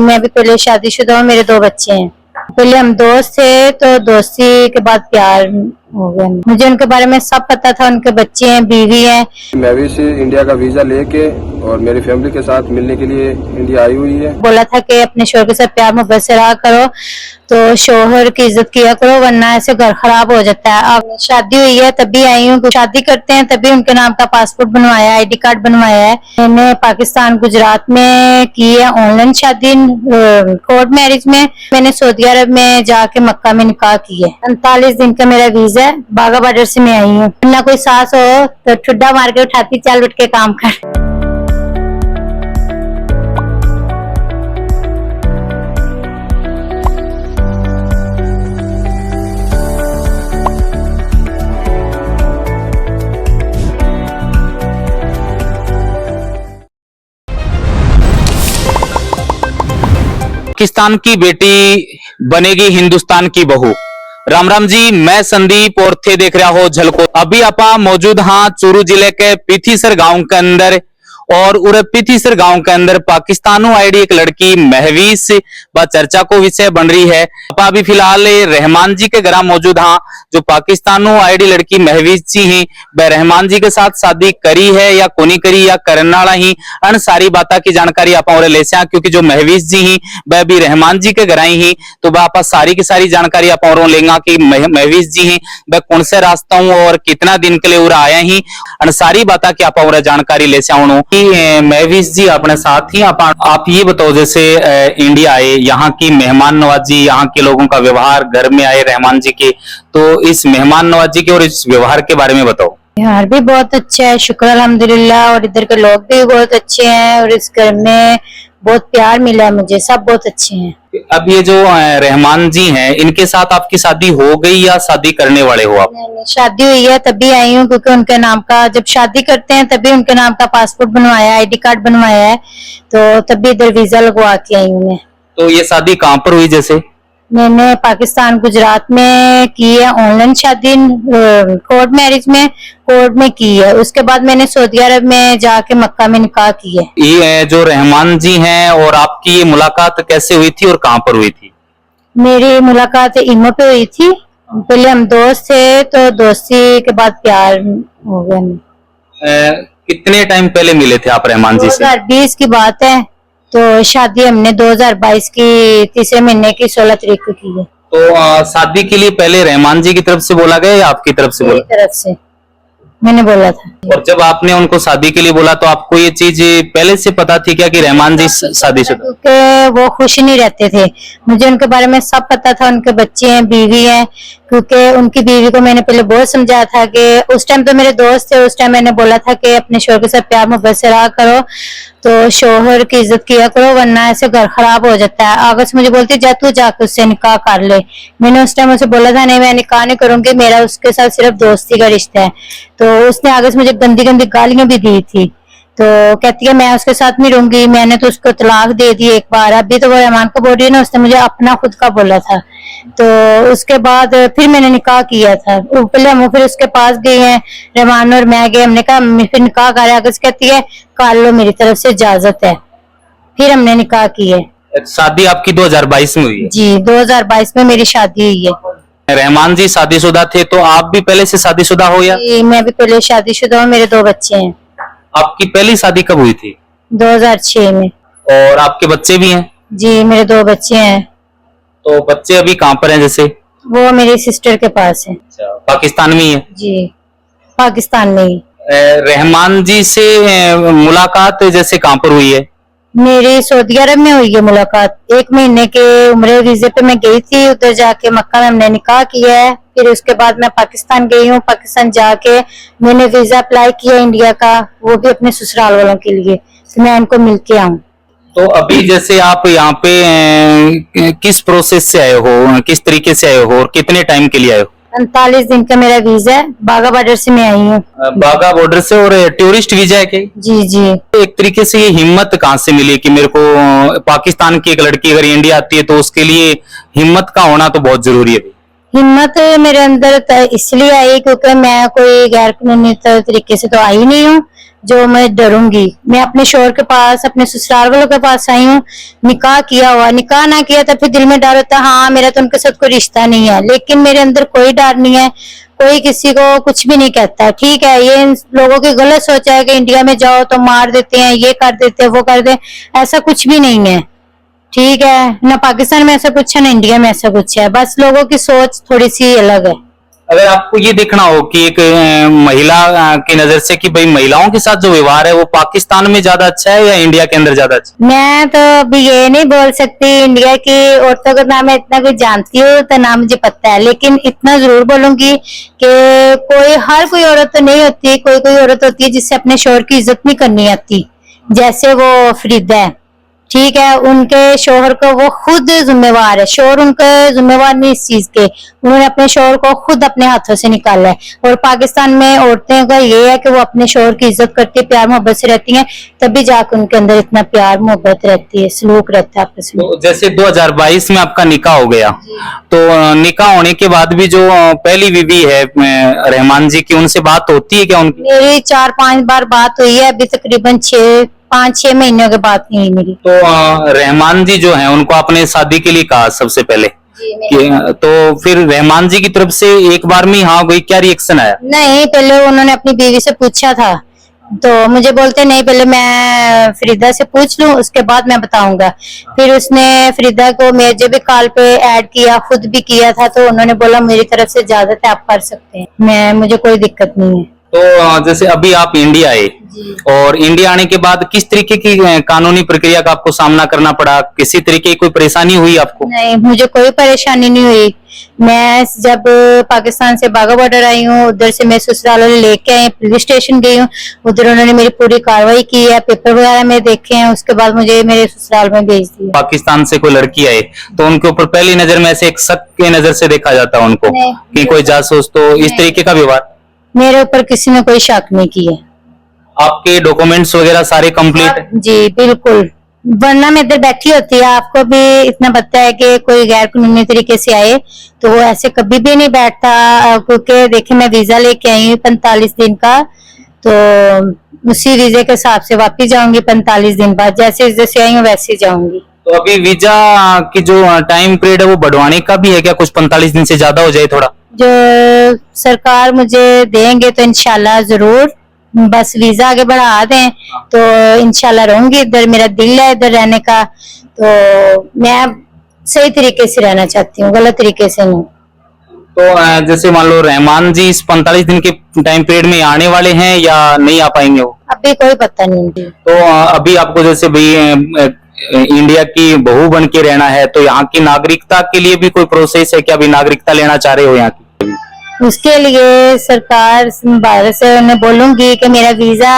मैं भी पहले शादीशुदा हूँ, मेरे 2 बच्चे हैं। पहले हम दोस्त थे, तो दोस्ती के बाद प्यार हो गया। मुझे उनके बारे में सब पता था, उनके बच्चे हैं, बीवी है। मैं भी से इंडिया का वीजा लेके और मेरी फैमिली के साथ मिलने के लिए इंडिया आई हुई है। बोला था कि अपने शोहर के साथ प्यार मोहब्बत से रहा करो, तो शोहर की इज्जत किया करो, वरना ऐसे घर खराब हो जाता है। अब शादी हुई है तभी आई हूँ। शादी करते हैं तभी उनके नाम का पासपोर्ट बनवाया, आईडी कार्ड बनवाया है। मैंने पाकिस्तान गुजरात में की है ऑनलाइन शादी, कोर्ट मैरिज में। मैंने सऊदी अरब में जाके मक्का में निकाह की है। 39 दिन का मेरा वीजा है। बागा बॉर्डर से मैं आई हूँ। ना कोई सास हो तो ठुड्डा मार के उठाती, चल उठ के काम कर। पाकिस्तान की बेटी बनेगी हिंदुस्तान की बहू। राम राम जी, मैं संदीप और थे देख रहा हो झलको। अभी आपा मौजूद हाँ चूरू जिले के पीथीसर गांव के अंदर, और उरे पीथीसर गांव के अंदर पाकिस्तानों आईडी एक लड़की महवीस व चर्चा को विषय बन रही है। आपा अभी फिलहाल रहमान जी के घर मौजूद हाँ, जो पाकिस्तानों आईडी लड़की महवीस जी हैं, वह रहमान जी के साथ शादी करी है या कोनी करी या करने वाला ही, अन सारी बात की जानकारी आप और ले से। क्योंकि जो महवीस जी ही वह भी रहमान जी के घर आई ही, तो वह आप सारी की सारी जानकारी आप और लेंगे कि महवीस जी हैं वह कौन से रास्ता हूँ और कितना दिन के लिए उरा आया ही, अन सारी बात की आप और जानकारी ले से। महवीस जी अपने साथ ही आप ये बताओ, जैसे इंडिया आए, यहाँ की मेहमान नवाजी, यहाँ के लोगों का व्यवहार, घर में आए रहमान जी के, तो इस मेहमान नवाजी के और इस व्यवहार के बारे में बताओ। व्यवहार भी बहुत अच्छा है, शुक्र अल्हम्दुलिल्लाह। और इधर के लोग भी बहुत अच्छे हैं, और इस घर में बहुत प्यार मिला है मुझे, सब बहुत अच्छे हैं। अब ये जो रहमान जी हैं, इनके साथ आपकी शादी हो गई या शादी करने वाले हो आप? नहीं, शादी हुई है तभी आई हूँ, क्योंकि उनके नाम का, जब शादी करते हैं तभी उनके नाम का पासपोर्ट बनवाया, आईडी कार्ड बनवाया है, तो तभी इधर वीजा लगवा के आई हूँ मैं। तो ये शादी कहाँ पर हुई? जैसे मैंने पाकिस्तान गुजरात में की है ऑनलाइन शादी, कोर्ट मैरिज में, कोर्ट में की है। उसके बाद मैंने सऊदी अरब में जाके मक्का में निकाह की है। ये जो रहमान जी हैं और आपकी ये मुलाकात कैसे हुई थी और कहाँ पर हुई थी? मेरी मुलाकात इमो पे हुई थी। पहले हम दोस्त थे, तो दोस्ती के बाद प्यार हो गया। कितने टाइम पहले मिले थे आप रहमान जी से? 2020 की बात है, तो शादी हमने 2022 की तीसरे महीने की 16 तारीख को की है। तो शादी के लिए पहले रहमान जी की तरफ से बोला गया या आपकी तरफ से बोला? मेरी तरफ से मैंने बोला था। और जब आपने उनको शादी के लिए बोला, तो आपको ये चीज पहले से पता थी क्या कि रहमान जी शादीशुदा? क्योंकि वो खुश नहीं रहते थे, मुझे उनके बारे में सब पता था। उनके बच्चे हैं, बीवी है। क्योंकि उनकी बीवी को मैंने पहले बहुत समझाया था कि उस टाइम तो मेरे दोस्त थे, उस टाइम मैंने बोला था कि अपने शोहर के साथ प्यार मोहब्बत से रहा करो, तो शोहर की इज्जत किया करो, वरना ऐसे घर खराब हो जाता है। आगे से मुझे बोलती जा तू जाकर उससे निकाह कर ले। मैंने उस टाइम उसे बोला था नहीं, मैं निकाह नहीं करूंगी, मेरा उसके साथ सिर्फ दोस्ती का रिश्ता है। तो उसने आगे से मुझे गंदी गंदी गालियां भी दी थी। तो कहती है मैं उसके साथ नहीं रहूंगी, मैंने तो उसको तलाक दे दी एक बार। अभी तो वो रहमान को बोल रही है ना, उसने मुझे अपना खुद का बोला था। तो उसके बाद फिर मैंने निकाह किया था। पहले हम फिर उसके पास गए हैं, रहमान और मैं गए, हमने कहा फिर निकाह कर। आगे कहती है कर लो, मेरी तरफ से इजाजत है। फिर हमने निकाह की है। शादी आपकी 2022 में हुई है? जी, 2022 में मेरी शादी हुई है। रहमान जी शादीशुदा थे, तो आप भी पहले से शादीशुदा हो या? जी, मैं भी पहले शादीशुदा हूँ, मेरे 2 बच्चे हैं। आपकी पहली शादी कब हुई थी? 2006 में। और आपके बच्चे भी हैं? जी, मेरे 2 बच्चे हैं। तो बच्चे अभी कहाँ पर हैं? जैसे वो मेरी सिस्टर के पास है। पाकिस्तान में ही है? जी, पाकिस्तान में ही। रहमान जी से मुलाकात जैसे कहाँ पर हुई है? मेरी सऊदी अरब में हुई है मुलाकात। 1 महीने के उम्रे वीजे पे मैं गई थी, उधर जाके मक्का में हमने निकाह किया है। फिर उसके बाद मैं पाकिस्तान गई हूँ। पाकिस्तान जाके मैंने वीजा अप्लाई किया इंडिया का, वो भी अपने ससुराल वालों के लिए, तो मैं उनको मिल के आऊँ। तो अभी जैसे आप यहाँ पे किस प्रोसेस से आए हो, किस तरीके से आए हो और कितने टाइम के लिए आए हो? 39 दिन का मेरा वीजा है। बागा बॉर्डर से मैं आई हूँ। बागा बॉर्डर से? और टूरिस्ट वीजा है क्या? जी जी। एक तरीके से ये हिम्मत कहाँ से मिली कि मेरे को पाकिस्तान की एक लड़की अगर इंडिया आती है तो उसके लिए हिम्मत का होना तो बहुत जरूरी है? हिम्मत मेरे अंदर इसलिए आई क्योंकि मैं कोई गैर कानूनी तरीके से तो आई नहीं हूँ जो मैं डरूंगी। मैं अपने शोहर के पास, अपने ससुराल वालों के पास आई हूँ। निकाह किया हुआ, निकाह ना किया तो फिर दिल में डर होता, हाँ मेरा तो उनके साथ कोई रिश्ता नहीं है, लेकिन मेरे अंदर कोई डर नहीं है। कोई किसी को कुछ भी नहीं कहता। ठीक है, ये इन लोगों की गलत सोच है कि इंडिया में जाओ तो मार देते हैं, ये कर देते हैं, वो कर दे, ऐसा कुछ भी नहीं है। ठीक है, ना पाकिस्तान में ऐसा कुछ है ना इंडिया में ऐसा कुछ है, बस लोगों की सोच थोड़ी सी अलग है। अगर आपको ये देखना हो कि एक महिला की नजर से कि भाई महिलाओं के साथ जो व्यवहार है वो पाकिस्तान में ज्यादा अच्छा है या इंडिया के अंदर ज्यादा अच्छा मैं तो अभी ये नहीं बोल सकती इंडिया की औरतों का, ना मैं इतना कुछ जानती हूँ तो ना मुझे पता है, लेकिन इतना जरूर बोलूंगी कि हर कोई औरत तो नहीं होती, कोई कोई औरत होती है जिससे अपने शोहर की इज्जत नहीं करनी आती, जैसे वो फरीदा है। ठीक है, उनके शोहर को वो खुद जिम्मेवार है, शोहर उनका जिम्मेवार नहीं इस चीज के, उन्होंने अपने शोहर को खुद अपने हाथों से निकाला है। और पाकिस्तान में औरतें का ये है कि वो अपने शोहर की इज्जत करती, प्यार मोहब्बत से रहती हैं, तभी जाकर उनके अंदर इतना प्यार मोहब्बत रहती है, सलूक रहता है आपस में। तो जैसे 2022 में आपका निकाह हो गया, तो निकाह होने के बाद भी जो पहली बीवी है रहमान जी की, उनसे बात होती है क्या उनकी? मेरी 4-5 बार बात हुई है, अभी तकरीबन 5-6 महीनों के बाद नहीं हुई मेरी। तो रहमान जी जो हैं उनको आपने शादी के लिए कहा सबसे पहले कि, तो फिर रहमान जी की तरफ से एक बार में हाँ कोई क्या रिएक्शन आया? नहीं, पहले उन्होंने अपनी बीवी से पूछा था, तो मुझे बोलते नहीं पहले मैं फरीदा से पूछ लूं उसके बाद मैं बताऊंगा। फिर उसने फरीदा को मुझे भी कॉल पे ऐड किया, खुद भी किया था, तो उन्होंने बोला मेरी तरफ से इजाजत है, आप कर सकते हैं, मुझे कोई दिक्कत नहीं है। तो जैसे अभी आप इंडिया आए और इंडिया आने के बाद किस तरीके की कानूनी प्रक्रिया का आपको सामना करना पड़ा? किसी तरीके की कोई परेशानी हुई आपको? नहीं, मुझे कोई परेशानी नहीं हुई। मैं जब पाकिस्तान से बाघा बॉर्डर आई हूँ, उधर से मैं ससुराल वाले लेके आए, पुलिस स्टेशन गई हूँ, उधर उन्होंने मेरी पूरी कार्रवाई की है, पेपर वगैरह में देखे हैं, उसके बाद मुझे मेरे ससुराल में भेज दिया। पाकिस्तान से कोई लड़की आए तो उनके ऊपर पहली नजर में ऐसे एक शक की नजर से देखा जाता है उनको कि कोई जासूस, तो इस तरीके का व्यवहार? मेरे ऊपर किसी ने कोई शक नहीं किया। आपके डॉक्यूमेंट्स वगैरह सारे कंप्लीट? जी बिल्कुल, वरना मैं इधर बैठी होती। आपको भी इतना पता है कि कोई गैर कानूनी तरीके से आए तो वो ऐसे कभी भी नहीं बैठता, क्योंकि देखिए मैं वीजा लेके आई हूँ 45 दिन का, तो उसी वीजे के हिसाब से वापिस जाऊंगी 45 दिन बाद, जैसे जैसे आई हूँ वैसे जाऊंगी। तो अभी वीजा की जो टाइम पीरियड है वो बढ़वाने का भी है क्या? कुछ 45 दिन से ज्यादा हो जाए थोड़ा? जो सरकार मुझे देंगे तो इंशाल्लाह जरूर, बस वीजा आगे बढ़ा दें तो इंशाल्लाह रहूंगी इधर, मेरा दिल है इधर रहने का, तो मैं सही तरीके से रहना चाहती हूँ, गलत तरीके से नहीं। तो जैसे मान लो रहमान जी इस 45 दिन के टाइम पीरियड में आने वाले हैं या नहीं आ पाएंगे वो? अभी कोई पता नहीं। तो अभी आपको जैसे भाई इंडिया की बहू बन के रहना है, तो यहाँ की नागरिकता के लिए भी कोई प्रोसेस है क्या? अभी नागरिकता लेना चाह रहे हो यहाँ की? उसके लिए सरकार भारत से उन्हें बोलूंगी कि मेरा वीजा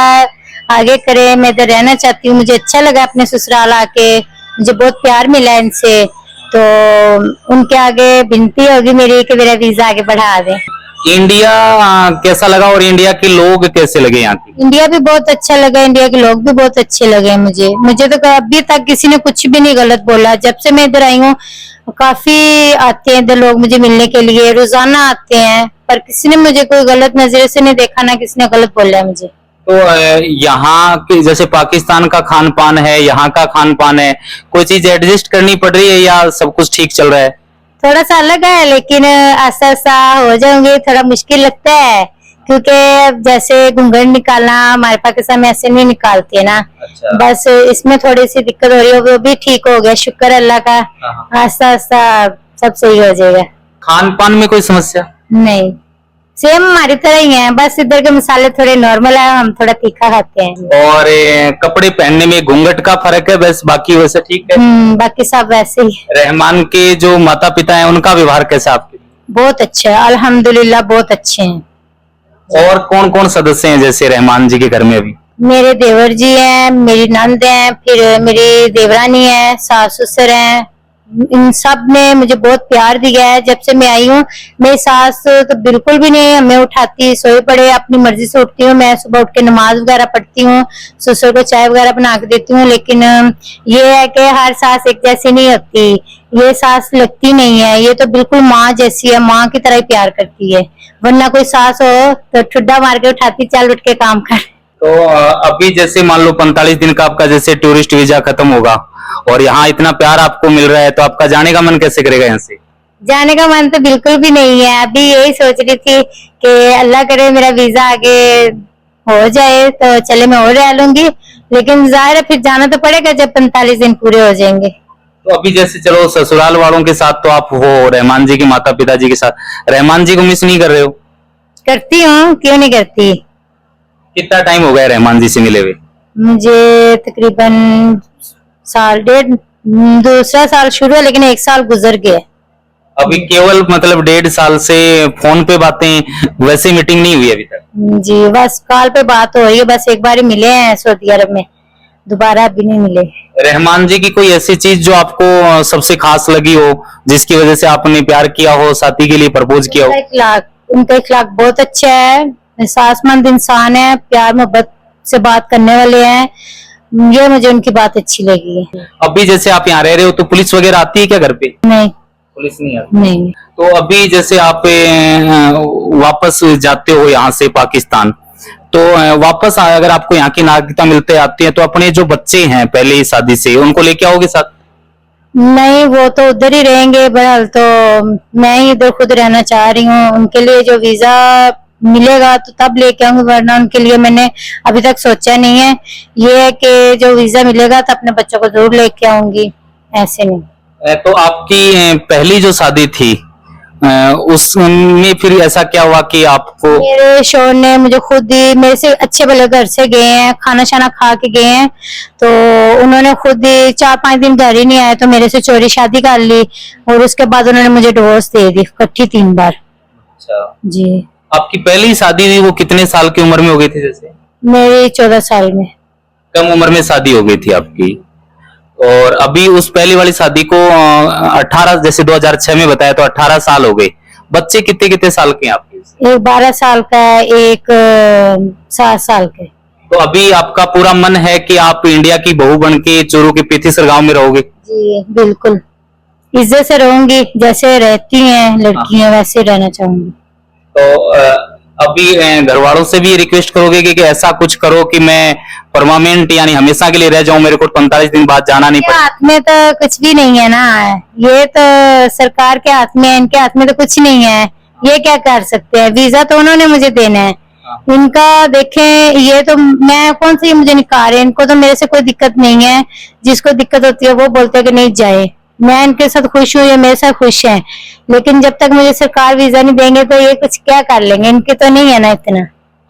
आगे करे, मैं इधर रहना चाहती हूँ, मुझे अच्छा लगा अपने ससुराल आके, मुझे बहुत प्यार मिला इनसे, तो उनके आगे विनती होगी मेरी कि मेरा वीजा आगे बढ़ा दें। इंडिया कैसा लगा और इंडिया के लोग कैसे लगे यहाँ के? इंडिया भी बहुत अच्छा लगा, इंडिया के लोग भी बहुत अच्छे लगे मुझे तो अभी तक किसी ने कुछ भी नहीं गलत बोला। जब से मैं इधर आई हूँ काफी आते हैं इधर लोग मुझे मिलने के लिए, रोजाना आते हैं, पर किसी ने मुझे कोई गलत नजर से नहीं देखा, ना किसी ने गलत बोला मुझे। तो यहाँ के जैसे पाकिस्तान का खान पान है, यहाँ का खान पान है, कोई चीज एडजस्ट करनी पड़ रही है या सब कुछ ठीक चल रहा है? थोड़ा सा अलग है, लेकिन आस्ता आस्ता हो जाऊंगी। थोड़ा मुश्किल लगता है क्योंकि जैसे घूंघट निकालना हमारे पाकिस्तान में ऐसे नहीं निकालते ना। अच्छा। बस इसमें थोड़ी सी दिक्कत हो रही है, वो भी ठीक हो गया, शुक्र अल्लाह का। आस्ता आस्ता सब सही हो जाएगा। खान पान में कोई समस्या नहीं, सेम हमारी तरह ही है, बस इधर के मसाले थोड़े नॉर्मल है, हम थोड़ा तीखा खाते हैं। और कपड़े पहनने में घूंघट का फर्क है, बस बाकी वैसे ठीक है। बाकी सब वैसे ही। रहमान के जो माता पिता हैं उनका व्यवहार कैसा आपके? बहुत अच्छा है, अल्हम्दुलिल्लाह बहुत अच्छे हैं। और कौन कौन सदस्य हैं जैसे रहमान जी के घर में अभी? मेरे देवर जी हैं, मेरी नंद हैं, फिर मेरी देवरानी है, सास ससुर हैं, इन सब ने मुझे बहुत प्यार दिया है। जब से मैं आई हूँ, मेरी सास तो बिल्कुल भी नहीं हमें उठाती, सोए पड़े अपनी मर्जी से उठती हूँ। मैं सुबह उठ के नमाज वगैरह पढ़ती हूँ, ससुर को चाय वगैरह बना के देती हूँ। लेकिन ये है कि हर सास एक जैसी नहीं होती, ये सास लगती नहीं है, ये तो बिल्कुल माँ जैसी है, माँ की तरह ही प्यार करती है। वरना कोई सास हो तो ठुड्डा मार के उठाती, चल उठ के काम कर। तो अभी जैसे मान लो 45 दिन का आपका जैसे टूरिस्ट वीजा खत्म होगा और यहाँ इतना प्यार आपको मिल रहा है, तो आपका जाने का मन कैसे करेगा यहाँ से? जाने का मन तो बिल्कुल भी नहीं है। अभी यही सोच रही थी कि अल्लाह करे मेरा वीजा आगे हो जाए तो चले मैं और रह लूंगी, लेकिन जाहिर है फिर जाना तो पड़ेगा जब 45 दिन पूरे हो जाएंगे। तो अभी जैसे चलो ससुराल वालों के साथ तो आप हो, रहमान जी के माता पिताजी के साथ, रहमान जी को मिस नहीं कर रहे हो? करती हूँ, क्यों नहीं करती। कितना टाइम हो गया रहमान जी से मिले हुए? मुझे तकरीबन साल डेढ़, दूसरा साल शुरू है लेकिन 1 साल गुजर गया। अभी केवल मतलब 1.5 साल से फोन पे बातें, वैसे मीटिंग नहीं हुई अभी तक? जी बस कॉल पे बात हो रही है, बस एक बार ही मिले हैं सऊदी अरब में, दोबारा अभी नहीं मिले। रहमान जी की कोई ऐसी चीज जो आपको सबसे खास लगी हो, जिसकी वजह से आपने प्यार किया हो, साथी के लिए प्रपोज किया हो? उनका इखलाक बहुत अच्छा है, एहसासमंद इंसान है, प्यार मोहब्बत से बात करने वाले हैं, ये मुझे उनकी बात अच्छी लगी है। अभी जैसे आप यहाँ रह रहे हो तो पुलिस वगैरह आती है क्या घर पे? नहीं, पुलिस नहीं आती। नहीं। तो अभी जैसे आप वापस जाते हो यहाँ से पाकिस्तान, तो वापस अगर आपको यहाँ की नागरिकता मिलते आती है तो अपने जो बच्चे हैं पहले ही शादी से, उनको लेके आओगे साथ? नहीं, वो तो उधर ही रहेंगे। बहरहाल तो मैं ही इधर खुद रहना चाह रही हूँ। उनके लिए जो वीजा मिलेगा तो तब लेके आऊंगी, वरना उनके लिए मैंने अभी तक सोचा नहीं है। ये है कि जो वीजा मिलेगा तो अपने बच्चों को जरूर लेके आऊंगी, ऐसे नहीं। तो आपकी पहली जो शादी थी उसमें फिर ऐसा क्या हुआ कि आपको? मेरे शोहर ने मुझे खुद ही, मेरे से अच्छे भले घर से गए हैं, खाना शाना खा के गए हैं, तो उन्होंने खुद ही 4-5 दिन घर ही नहीं आए तो मेरे से चोरी शादी कर ली और उसके बाद उन्होंने मुझे डिवोर्स दे दी इकट्ठी 3 बार। अच्छा जी। आपकी पहली शादी थी वो कितने साल की उम्र में हो गई थी? जैसे मेरी 14 साल में। कम उम्र में शादी हो गई थी आपकी। और अभी उस पहली वाली शादी को 18, जैसे 2006 में बताया तो 18 साल हो गए। बच्चे कितने कितने साल के हैं आपके? एक 12 साल का है, एक 7 साल का। तो अभी आपका पूरा मन है कि आप इंडिया की बहू बन के चूरू के पीथीसर गांव में रहोगे? जी बिल्कुल, इज्जत से रहूंगी, जैसे रहती हैं लड़कियां वैसे रहना चाहूंगी। तो अभी घर वालों से भी रिक्वेस्ट करोगे कि ऐसा कुछ करो कि मैं परमानेंट यानी हमेशा के लिए रह जाऊं, मेरे को 45 दिन बाद जाना नहीं पड़े? हाथ में तो कुछ भी नहीं है ना, ये तो सरकार के हाथ में है, इनके हाथ में तो कुछ नहीं है। ये क्या कर सकते हैं, वीजा तो उन्होंने मुझे देना है। इनका देखें, ये तो मैं कौन सी मुझे निकाल रहे, इनको तो मेरे से कोई दिक्कत नहीं है। जिसको दिक्कत होती है वो बोलते हैं कि नहीं जाए। मैं इनके साथ खुश हूँ, ये मेरे साथ खुश है, लेकिन जब तक मुझे सरकार वीजा नहीं देंगे तो ये कुछ क्या कर लेंगे, इनके तो नहीं है ना इतना।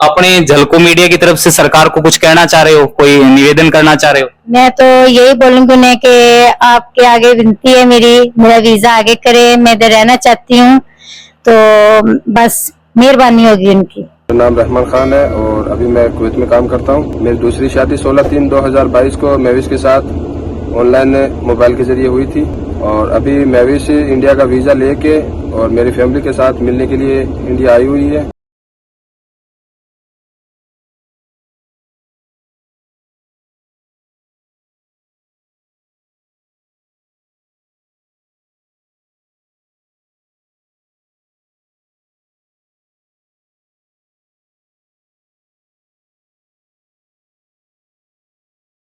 अपने झलको मीडिया की तरफ से सरकार को कुछ कहना चाह रहे हो, कोई निवेदन करना चाह रहे हो? मैं तो यही बोलूंगी उन्हें कि आपके आगे विनती है मेरा वीजा आगे करे, मैं इधर रहना चाहती हूँ, तो बस मेहरबानी होगी उनकी। मेरा नाम रहमान खान है और अभी मैं कुवैत में काम करता हूँ। मेरी दूसरी शादी 16/3/2022 को मैविश के साथ ऑनलाइन मोबाइल के जरिए हुई थी और अभी मैविश इंडिया का वीजा लेके और मेरी फैमिली के साथ मिलने के लिए इंडिया आई हुई है।